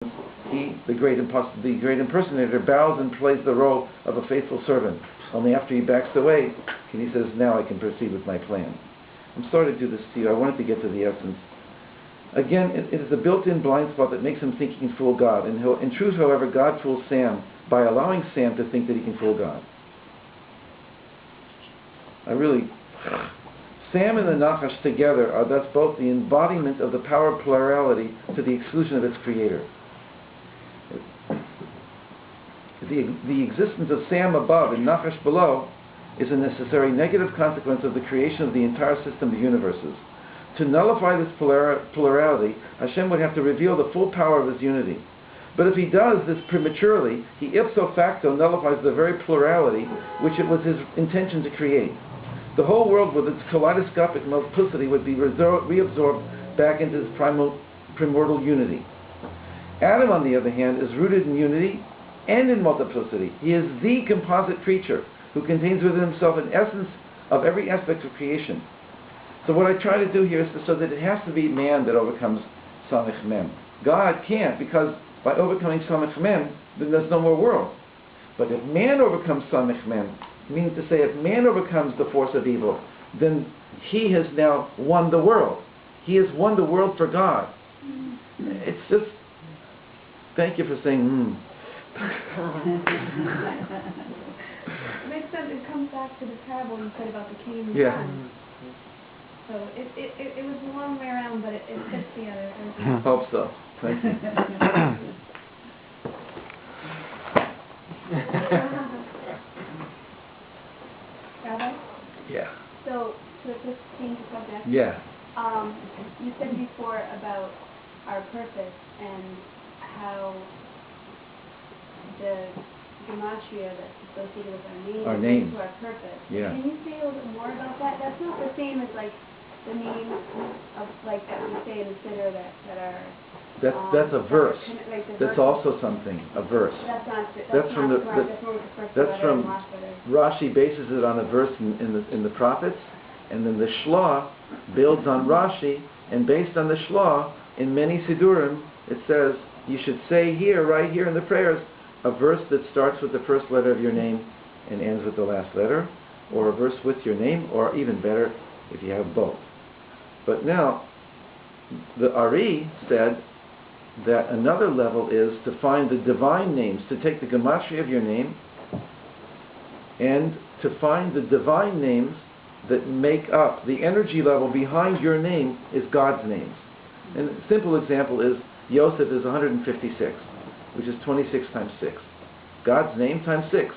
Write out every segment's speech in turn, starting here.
he, the great impersonator, bows and plays the role of a faithful servant. Only after he backs away, and he says, now I can proceed with my plan. I'm sorry to do this to you. I wanted to get to the essence. Again, it is a built-in blind spot that makes him think he can fool God. In truth, however, God fools Sam by allowing Sam to think that he can fool God. Sam and the Nachash together are thus both the embodiment of the power of plurality to the exclusion of its creator. The existence of Sam above and Nachash below is a necessary negative consequence of the creation of the entire system of universes. To nullify this plurality, Hashem would have to reveal the full power of His unity. But if He does this prematurely, He ipso facto nullifies the very plurality which it was His intention to create. The whole world with its kaleidoscopic multiplicity would be reabsorbed back into its primordial unity. Adam, on the other hand, is rooted in unity and in multiplicity. He is the composite creature who contains within himself an essence of every aspect of creation. So what I try to do here is to show that it has to be man that overcomes Samech Mem. God can't, because by overcoming Samech Mem, then there's no more world. But if man overcomes Samech Mem, meaning to say if man overcomes the force of evil, then he has now won the world. He has won the world for God. It's just, thank you for saying, It makes sense. It comes back to the parable you said about the king and the son. So it was the long way around, but it fits together. Hope so. Thank you. Rabbi? Yeah. So to just change the subject. Yeah. You said before about our purpose and how the gematria that's associated with our name to our purpose. Yeah. Can you say a little bit more about that? That's not the same as like the name of like that we say in the Siddur that are. That's a verse. Like that's also something. A verse. That's from Rashi bases it on a verse in the prophets, and then the Shlah builds on Rashi, and based on the Shlah, in many Siddurim, it says you should say here, right here in the prayers, a verse that starts with the first letter of your name and ends with the last letter, or a verse with your name, or even better, if you have both. But now, the Ari said that another level is to find the divine names, to take the gematria of your name, and to find the divine names that make up the energy level behind your name is God's names. And a simple example is Yosef is 156, which is 26 times 6. God's name times 6.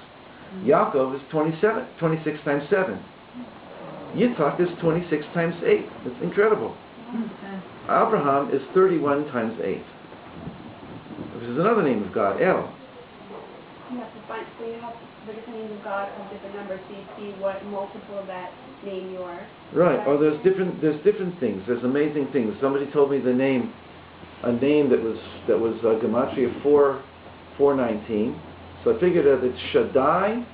Yaakov is 26 times 7. Yitzhak is 26 times 8. It's incredible. Abraham is 31 times 8, which is another name of God, El. You have to find, so you have the different names of God of different numbers, so you see what multiple of that name you are. Right. Oh, there's different things. There's amazing things. Somebody told me a name that was gematria 419. So I figured that it's Shaddai,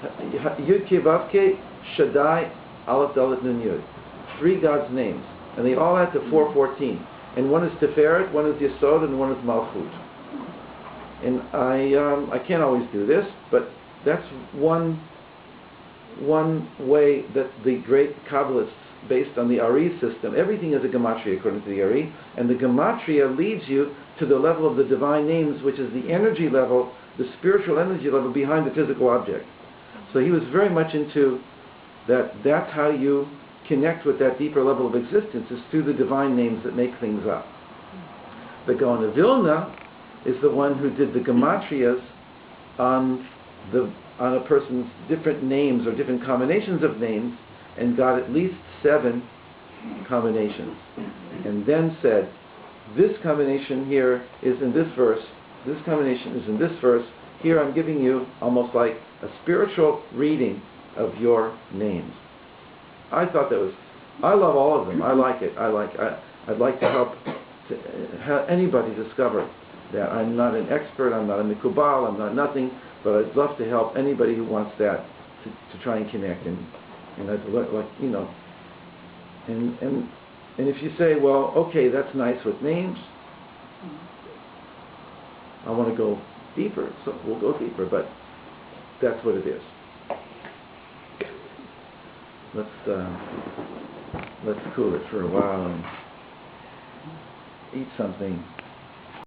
Yud Kei Vav Kei, Shaddai, Aleph Dalet Nun Yud. 3 God's names, and they all add to 414. And one is Tiferet, one is Yesod, and one is Malchut. And I can't always do this, but that's one way that the great Kabbalists, based on the Ari system, everything is a gematria according to the Ari, and the gematria leads you to the level of the divine names, which is the energy level, the spiritual energy level behind the physical object. So he was very much into that. That's how you connect with that deeper level of existence, is through the divine names that make things up. The Gaon of Vilna is the one who did the gematrias on a person's different names or different combinations of names, and got at least 7 combinations, and then said, this combination here is in this verse, this combination is in this verse, here I'm giving you almost like a spiritual reading of your names. I thought that was, I love all of them. I like it. I'd like to help anybody discover that. I'm not an expert, I'm not a mikubal, I'm not nothing, but I'd love to help anybody who wants that to try and connect. And I'd like, you know, and And if you say, well, okay, that's nice with names, I want to go deeper, so we'll go deeper, but that's what it is. Let's cool it for a while and eat something.